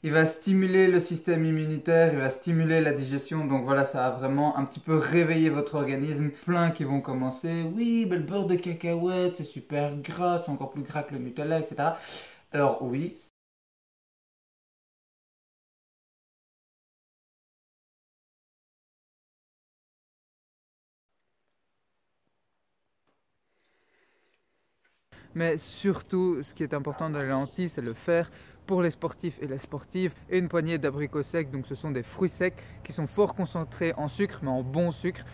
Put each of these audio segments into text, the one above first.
Il va stimuler le système immunitaire, il va stimuler la digestion. Donc voilà, ça va vraiment un petit peu réveiller votre organisme. Plein qui vont commencer, oui, mais le beurre de cacahuète, c'est super gras, c'est encore plus gras que le Nutella, etc. Alors oui. Mais surtout, ce qui est important dans les lentilles, c'est le fer pour les sportifs et les sportives. Et une poignée d'abricots secs, donc ce sont des fruits secs qui sont fort concentrés en sucre, mais en bon sucre.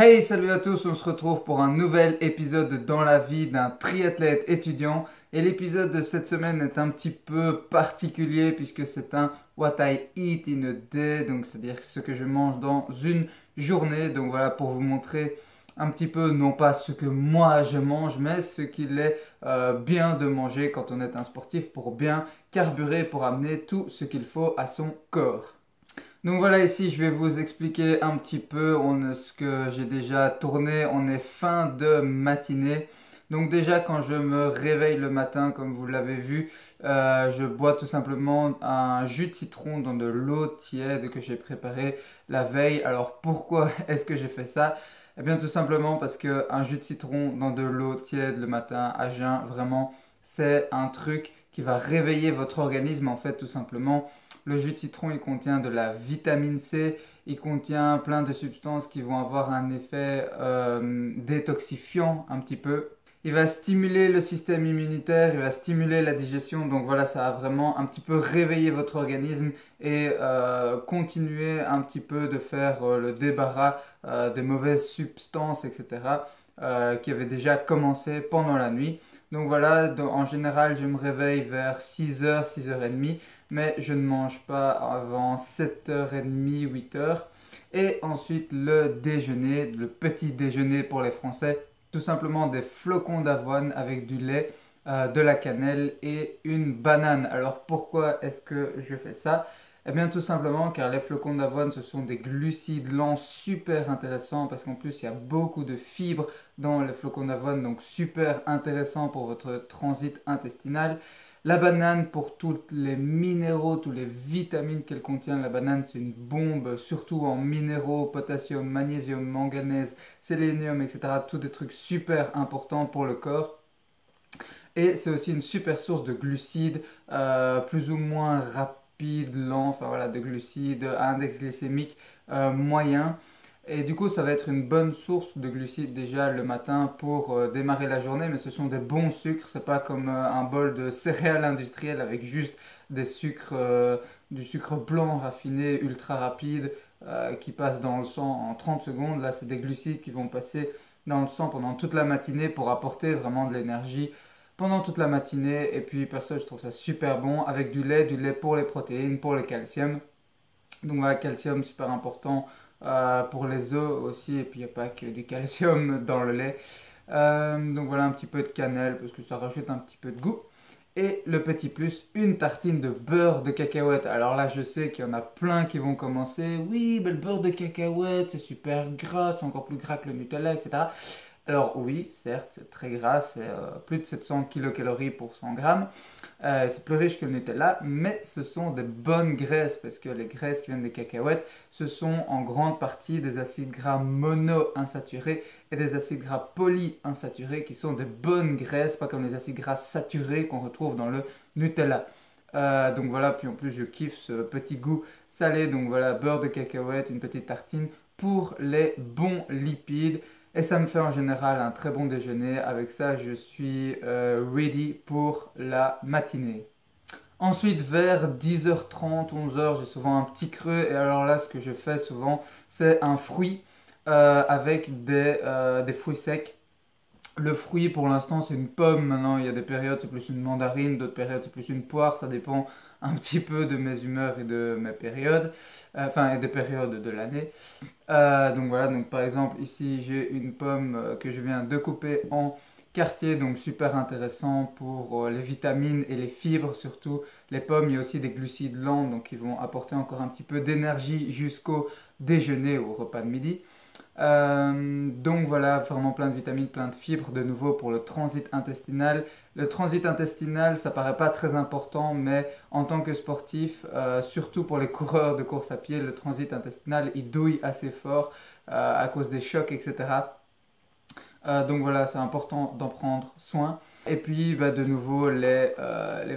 Hey, salut à tous, on se retrouve pour un nouvel épisode dans la vie d'un triathlète étudiant. Et l'épisode de cette semaine est un petit peu particulier puisque c'est un What I Eat in a Day, donc c'est-à-dire ce que je mange dans une journée. Donc voilà, pour vous montrer un petit peu, non pas ce que moi je mange, mais ce qu'il est bien de manger quand on est un sportif pour bien carburer, pour amener tout ce qu'il faut à son corps. Donc voilà, ici je vais vous expliquer un petit peu ce que j'ai déjà tourné. On est fin de matinée. Donc déjà quand je me réveille le matin, comme vous l'avez vu, je bois tout simplement un jus de citron dans de l'eau tiède que j'ai préparé la veille. Alors pourquoi est-ce que j'ai fait ça? Eh bien tout simplement parce qu'un jus de citron dans de l'eau tiède le matin à jeun, vraiment c'est un truc qui va réveiller votre organisme en fait tout simplement. Le jus de citron, il contient de la vitamine C, il contient plein de substances qui vont avoir un effet détoxifiant un petit peu. Il va stimuler le système immunitaire, il va stimuler la digestion. Donc voilà, ça va vraiment un petit peu réveiller votre organisme et continuer un petit peu de faire le débarras des mauvaises substances, etc. Qui avaient déjà commencé pendant la nuit. Donc voilà, en général, je me réveille vers 6h, 6h30, mais je ne mange pas avant 7h30, 8h. Et ensuite, le déjeuner, le petit déjeuner pour les Français, tout simplement des flocons d'avoine avec du lait, de la cannelle et une banane. Alors pourquoi est-ce que je fais ça? Eh bien tout simplement car les flocons d'avoine ce sont des glucides lents super intéressants parce qu'en plus il y a beaucoup de fibres dans les flocons d'avoine, donc super intéressant pour votre transit intestinal. La banane pour tous les minéraux, tous les vitamines qu'elle contient. La banane c'est une bombe, surtout en minéraux, potassium, magnésium, manganèse, sélénium, etc. Tous des trucs super importants pour le corps. Et c'est aussi une super source de glucides, plus ou moins rapide, lent, enfin voilà, de glucides à index glycémique moyen. Et du coup, ça va être une bonne source de glucides déjà le matin pour démarrer la journée, mais ce sont des bons sucres, c'est pas comme un bol de céréales industrielles avec juste des sucres, du sucre blanc raffiné, ultra rapide, qui passe dans le sang en 30 secondes. Là, c'est des glucides qui vont passer dans le sang pendant toute la matinée pour apporter vraiment de l'énergie pendant toute la matinée. Et puis perso, je trouve ça super bon avec du lait pour les protéines, pour le calcium. Donc voilà, calcium super important pour les os aussi, et puis il n'y a pas que du calcium dans le lait. Donc voilà, un petit peu de cannelle parce que ça rajoute un petit peu de goût. Et le petit plus, une tartine de beurre de cacahuète. Alors là, je sais qu'il y en a plein qui vont commencer. Oui, mais le beurre de cacahuète, c'est super gras, c'est encore plus gras que le Nutella, etc. Alors oui, certes, c'est très gras, c'est plus de 700 kilocalories pour 100 grammes. C'est plus riche que le Nutella, mais ce sont des bonnes graisses parce que les graisses qui viennent des cacahuètes, ce sont en grande partie des acides gras monoinsaturés et des acides gras polyinsaturés qui sont des bonnes graisses, pas comme les acides gras saturés qu'on retrouve dans le Nutella. Donc voilà, puis en plus je kiffe ce petit goût salé, donc voilà, beurre de cacahuète, une petite tartine pour les bons lipides. Et ça me fait en général un très bon déjeuner. Avec ça, je suis ready pour la matinée. Ensuite, vers 10h30, 11h, j'ai souvent un petit creux. Et alors là, ce que je fais souvent, c'est un fruit avec des fruits secs. Le fruit, pour l'instant, c'est une pomme. Maintenant, il y a des périodes, c'est plus une mandarine, d'autres périodes, c'est plus une poire. Ça dépend un petit peu de mes humeurs et de mes périodes, enfin, et des périodes de l'année. Donc voilà, donc par exemple, ici, j'ai une pomme que je viens de couper en quartier, donc super intéressant pour les vitamines et les fibres, surtout les pommes. Il y a aussi des glucides lents, donc ils vont apporter encore un petit peu d'énergie jusqu'au déjeuner, au repas de midi. Donc voilà, vraiment plein de vitamines, plein de fibres, de nouveau pour le transit intestinal. Le transit intestinal, ça paraît pas très important, mais en tant que sportif, surtout pour les coureurs de course à pied, le transit intestinal, il douille assez fort à cause des chocs, etc. Donc voilà, c'est important d'en prendre soin. Et puis bah, de nouveau les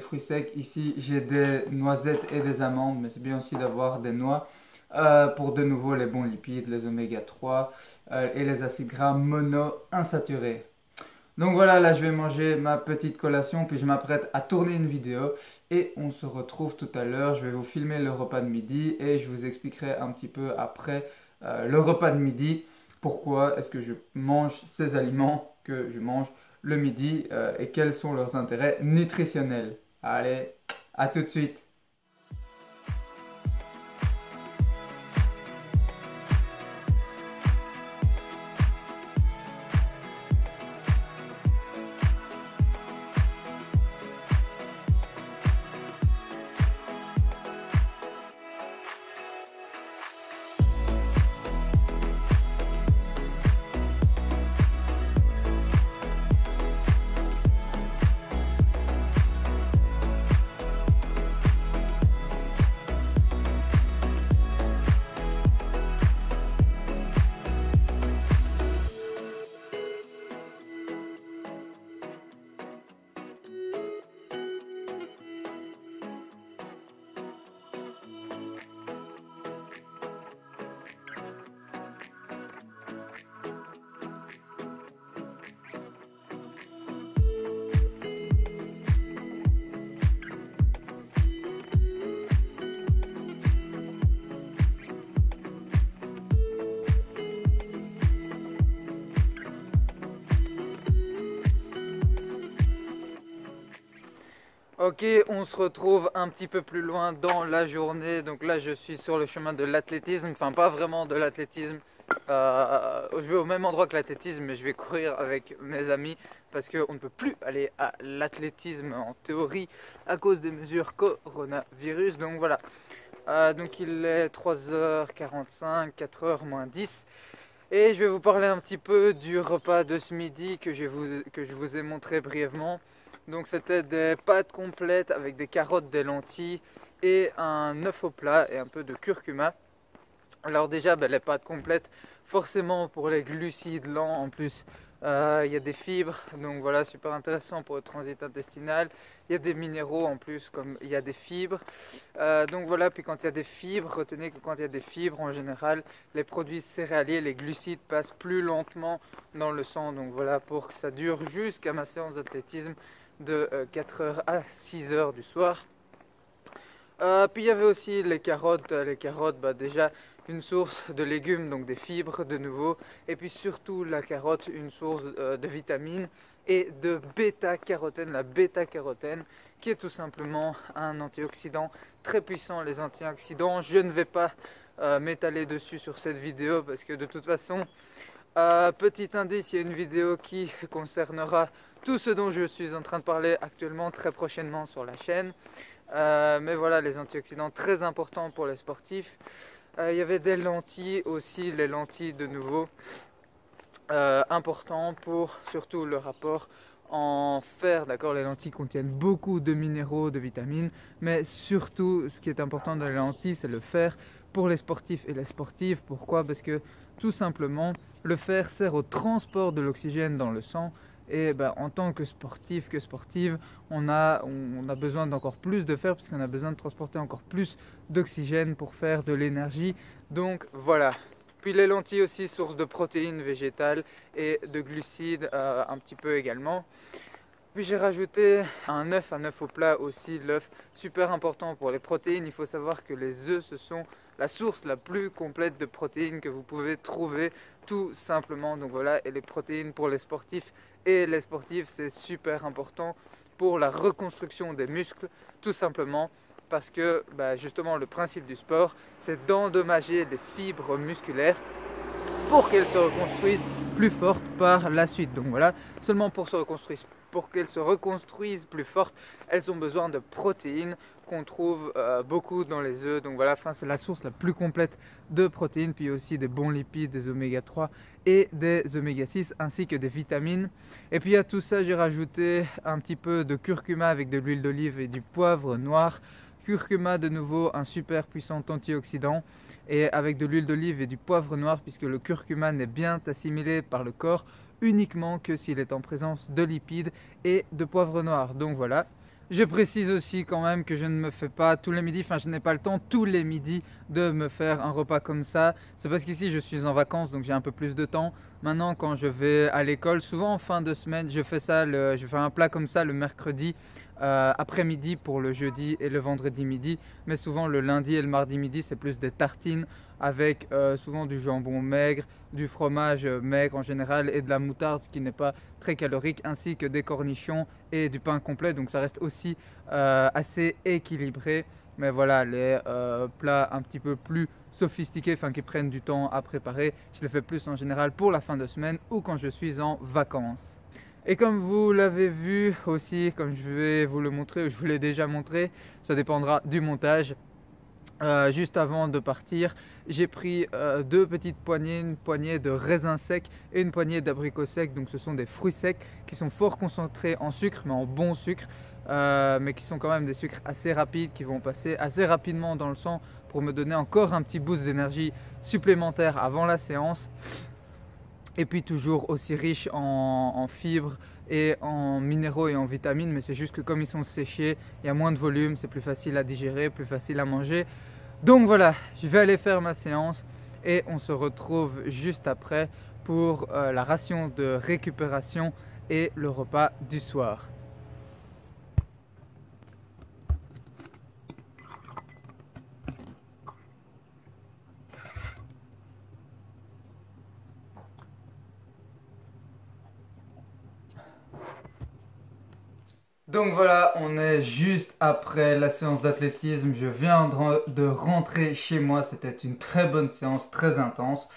fruits secs. Ici j'ai des noisettes et des amandes, mais c'est bien aussi d'avoir des noix pour de nouveau les bons lipides, les oméga 3 et les acides gras monoinsaturés. Donc voilà, là je vais manger ma petite collation, puis je m'apprête à tourner une vidéo et on se retrouve tout à l'heure. Je vais vous filmer le repas de midi et je vous expliquerai un petit peu après le repas de midi pourquoi est-ce que je mange ces aliments que je mange le midi et quels sont leurs intérêts nutritionnels. Allez, à tout de suite. Ok, on se retrouve un petit peu plus loin dans la journée. Donc là, je suis sur le chemin de l'athlétisme. Enfin, pas vraiment de l'athlétisme. Je vais au même endroit que l'athlétisme, mais je vais courir avec mes amis parce qu'on ne peut plus aller à l'athlétisme en théorie à cause des mesures coronavirus. Donc voilà. Donc il est 3h45, 4h moins 10. Et je vais vous parler un petit peu du repas de ce midi que je vous ai montré brièvement. Donc c'était des pâtes complètes avec des carottes, des lentilles et un œuf au plat et un peu de curcuma. Alors déjà les pâtes complètes, forcément pour les glucides lents en plus, il y a des fibres, donc voilà, super intéressant pour le transit intestinal. Il y a des minéraux en plus, comme il y a des fibres. Donc voilà, puis quand il y a des fibres, retenez que quand il y a des fibres, en général, les produits céréaliers, les glucides passent plus lentement dans le sang. Donc voilà, pour que ça dure jusqu'à ma séance d'athlétisme de 4h à 6h du soir. Puis il y avait aussi les carottes. Les carottes, déjà une source de légumes, donc des fibres de nouveau, et puis surtout la carotte, une source de vitamines et de bêta-carotène, la bêta-carotène qui est tout simplement un antioxydant très puissant. Les antioxydants, je ne vais pas m'étaler dessus sur cette vidéo parce que de toute façon, petit indice, il y a une vidéo qui concernera tout ce dont je suis en train de parler actuellement très prochainement sur la chaîne. Mais voilà, les antioxydants très importants pour les sportifs. Il y avait des lentilles aussi, les lentilles de nouveau important pour surtout le rapport en fer, d'accord. Les lentilles contiennent beaucoup de minéraux, de vitamines, mais surtout ce qui est important dans les lentilles, c'est le fer pour les sportifs et les sportives. Pourquoi? Parce que tout simplement, le fer sert au transport de l'oxygène dans le sang. Et en tant que sportif, que sportive, on a besoin d'encore plus de fer parce qu'on a besoin de transporter encore plus d'oxygène pour faire de l'énergie. Donc voilà. Puis les lentilles aussi, source de protéines végétales et de glucides un petit peu également. Puis j'ai rajouté un œuf au plat aussi, l'œuf super important pour les protéines. Il faut savoir que les œufs, ce sont la source la plus complète de protéines que vous pouvez trouver tout simplement. Donc voilà, et les protéines pour les sportifs et les sportives, c'est super important pour la reconstruction des muscles, tout simplement. Parce que justement le principe du sport, c'est d'endommager les fibres musculaires pour qu'elles se reconstruisent plus fortes par la suite. Donc voilà, seulement pour qu'elles se reconstruisent plus fortes, elles ont besoin de protéines qu'on trouve beaucoup dans les œufs. Donc voilà, c'est la source la plus complète de protéines, puis aussi des bons lipides, des oméga 3 et des oméga 6 ainsi que des vitamines. Et puis à tout ça, j'ai rajouté un petit peu de curcuma avec de l'huile d'olive et du poivre noir. Curcuma, de nouveau un super puissant antioxydant, et avec de l'huile d'olive et du poivre noir, puisque le curcuma n'est bien assimilé par le corps uniquement que s'il est en présence de lipides et de poivre noir. Donc voilà. Je précise aussi quand même que je ne me fais pas tous les midis, je n'ai pas le temps tous les midis de me faire un repas comme ça. C'est parce qu'ici je suis en vacances, donc j'ai un peu plus de temps. Maintenant, quand je vais à l'école, souvent en fin de semaine, je fais un plat comme ça le mercredi après-midi pour le jeudi et le vendredi midi. Mais souvent le lundi et le mardi midi, c'est plus des tartines avec souvent du jambon maigre, du fromage maigre en général et de la moutarde qui n'est pas très calorique, ainsi que des cornichons et du pain complet. Donc ça reste aussi assez équilibré. Mais voilà, les plats un petit peu plus sophistiqués, qui prennent du temps à préparer, je les fais plus en général pour la fin de semaine ou quand je suis en vacances. Et comme vous l'avez vu aussi, comme je vais vous le montrer, ou je vous l'ai déjà montré, ça dépendra du montage. Juste avant de partir, j'ai pris deux petites poignées, une poignée de raisins secs et une poignée d'abricots secs. Donc ce sont des fruits secs qui sont fort concentrés en sucre, mais en bon sucre, mais qui sont quand même des sucres assez rapides, qui vont passer assez rapidement dans le sang pour me donner encore un petit boost d'énergie supplémentaire avant la séance. Et puis toujours aussi riche en fibres et en minéraux et en vitamines, mais c'est juste que comme ils sont séchés, il y a moins de volume, c'est plus facile à digérer, plus facile à manger. Donc voilà, je vais aller faire ma séance et on se retrouve juste après pour la ration de récupération et le repas du soir. Donc voilà, on est juste après la séance d'athlétisme. Je viens de rentrer chez moi. C'était une très bonne séance, très intense.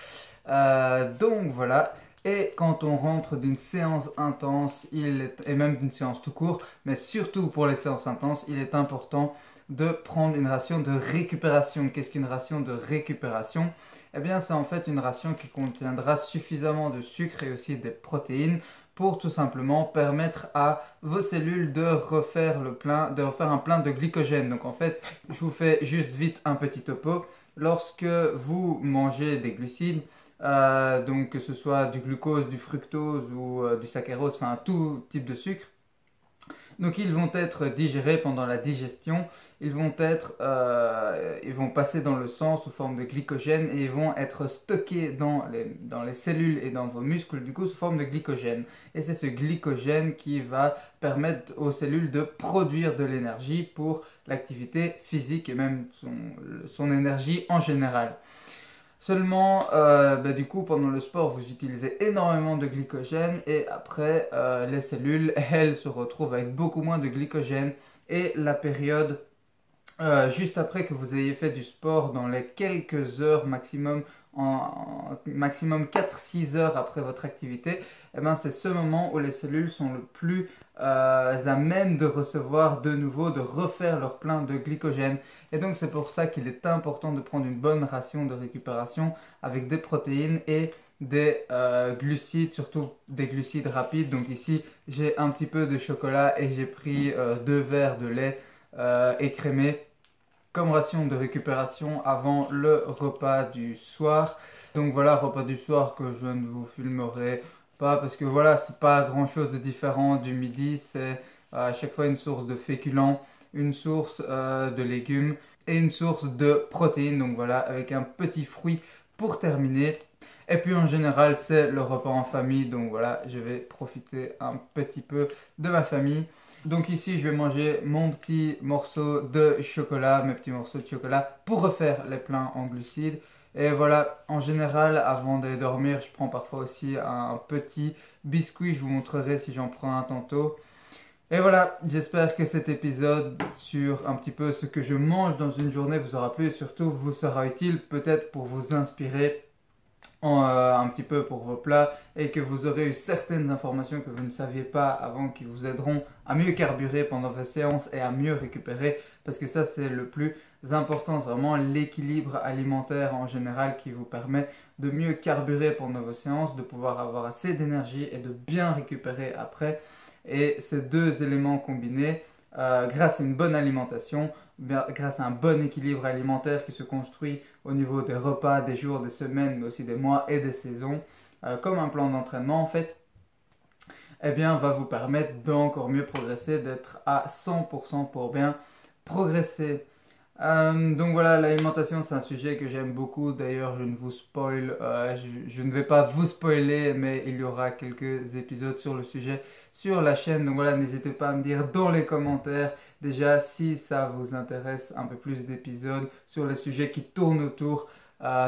Donc voilà. Et quand on rentre d'une séance intense, et même d'une séance tout court, mais surtout pour les séances intenses, il est important de prendre une ration de récupération. Qu'est-ce qu'une ration de récupération? Eh bien, c'est en fait une ration qui contiendra suffisamment de sucre et aussi des protéines pour tout simplement permettre à vos cellules de refaire un plein de glycogène. Donc en fait, je vous fais juste vite un petit topo. Lorsque vous mangez des glucides, donc que ce soit du glucose, du fructose ou du saccharose, tout type de sucre, donc ils vont être digérés pendant la digestion, ils vont passer dans le sang sous forme de glycogène et ils vont être stockés dans les cellules et dans vos muscles du coup sous forme de glycogène. Et c'est ce glycogène qui va permettre aux cellules de produire de l'énergie pour l'activité physique et même son énergie en général. Seulement, du coup, pendant le sport, vous utilisez énormément de glycogène et après, les cellules, elles se retrouvent avec beaucoup moins de glycogène et la période juste après que vous ayez fait du sport, dans les quelques heures maximum, maximum 4-6 heures après votre activité, eh ben, c'est ce moment où les cellules sont le plus à même de recevoir de nouveau, de refaire leur plein de glycogène. Et donc c'est pour ça qu'il est important de prendre une bonne ration de récupération avec des protéines et des glucides, surtout des glucides rapides. Donc ici j'ai un petit peu de chocolat et j'ai pris 2 verres de lait écrémé comme ration de récupération avant le repas du soir. Donc voilà, repas du soir que je ne vous filmerai pas parce que voilà, c'est pas grand chose de différent du midi. C'est à chaque fois une source de féculents, une source de légumes et une source de protéines. Donc voilà, avec un petit fruit pour terminer. Et puis en général, c'est le repas en famille. Donc voilà, je vais profiter un petit peu de ma famille. Donc ici, je vais manger mon petit morceau de chocolat, mes petits morceaux de chocolat pour refaire les pleins en glucides. Et voilà, en général, avant de dormir, je prends parfois aussi un petit biscuit. Je vous montrerai si j'en prends un tantôt. Et voilà, j'espère que cet épisode sur un petit peu ce que je mange dans une journée vous aura plu et surtout vous sera utile peut-être pour vous inspirer un petit peu pour vos plats et que vous aurez eu certaines informations que vous ne saviez pas avant qui vous aideront à mieux carburer pendant vos séances et à mieux récupérer parce que ça c'est le plus important, c'est vraiment l'équilibre alimentaire en général qui vous permet de mieux carburer pendant vos séances, de pouvoir avoir assez d'énergie et de bien récupérer après. Et ces deux éléments combinés, grâce à une bonne alimentation, grâce à un bon équilibre alimentaire qui se construit au niveau des repas, des jours, des semaines, mais aussi des mois et des saisons, comme un plan d'entraînement en fait, eh bien va vous permettre d'encore mieux progresser, d'être à 100% pour bien progresser. Donc voilà, l'alimentation c'est un sujet que j'aime beaucoup. D'ailleurs, je ne vous spoil, je ne vais pas vous spoiler, mais il y aura quelques épisodes sur le sujet sur la chaîne. Donc voilà, n'hésitez pas à me dire dans les commentaires déjà si ça vous intéresse un peu plus d'épisodes sur les sujets qui tournent autour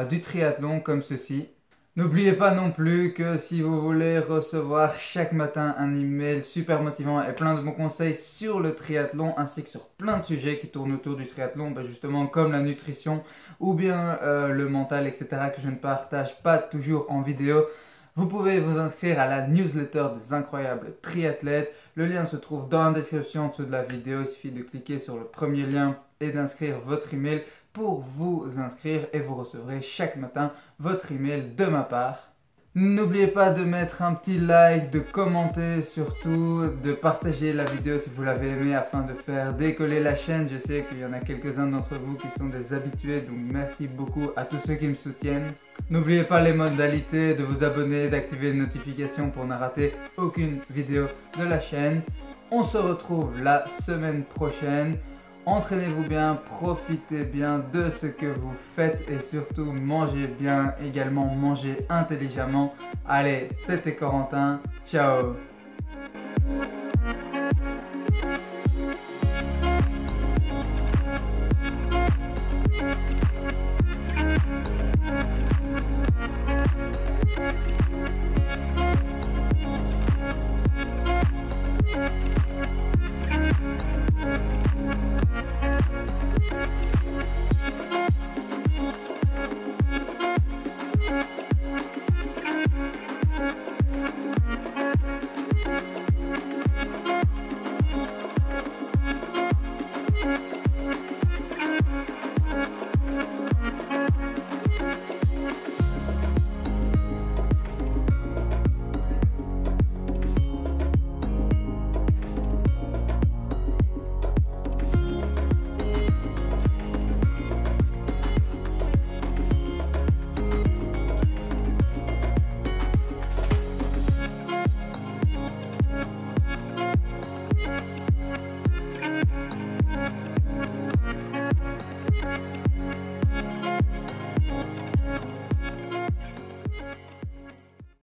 du triathlon comme ceci. N'oubliez pas non plus que si vous voulez recevoir chaque matin un email super motivant et plein de bons conseils sur le triathlon ainsi que sur plein de sujets qui tournent autour du triathlon, justement comme la nutrition ou bien le mental, etc. que je ne partage pas toujours en vidéo, vous pouvez vous inscrire à la newsletter des incroyables triathlètes. Le lien se trouve dans la description en dessous de la vidéo. Il suffit de cliquer sur le premier lien et d'inscrire votre email pour vous inscrire et vous recevrez chaque matin votre email de ma part. N'oubliez pas de mettre un petit like, de commenter surtout, de partager la vidéo si vous l'avez aimé afin de faire décoller la chaîne. Je sais qu'il y en a quelques-uns d'entre vous qui sont des habitués, donc merci beaucoup à tous ceux qui me soutiennent. N'oubliez pas les modalités de vous abonner, d'activer les notifications pour ne rater aucune vidéo de la chaîne. On se retrouve la semaine prochaine. Entraînez-vous bien, profitez bien de ce que vous faites et surtout mangez bien, également mangez intelligemment. Allez, c'était Corentin, ciao!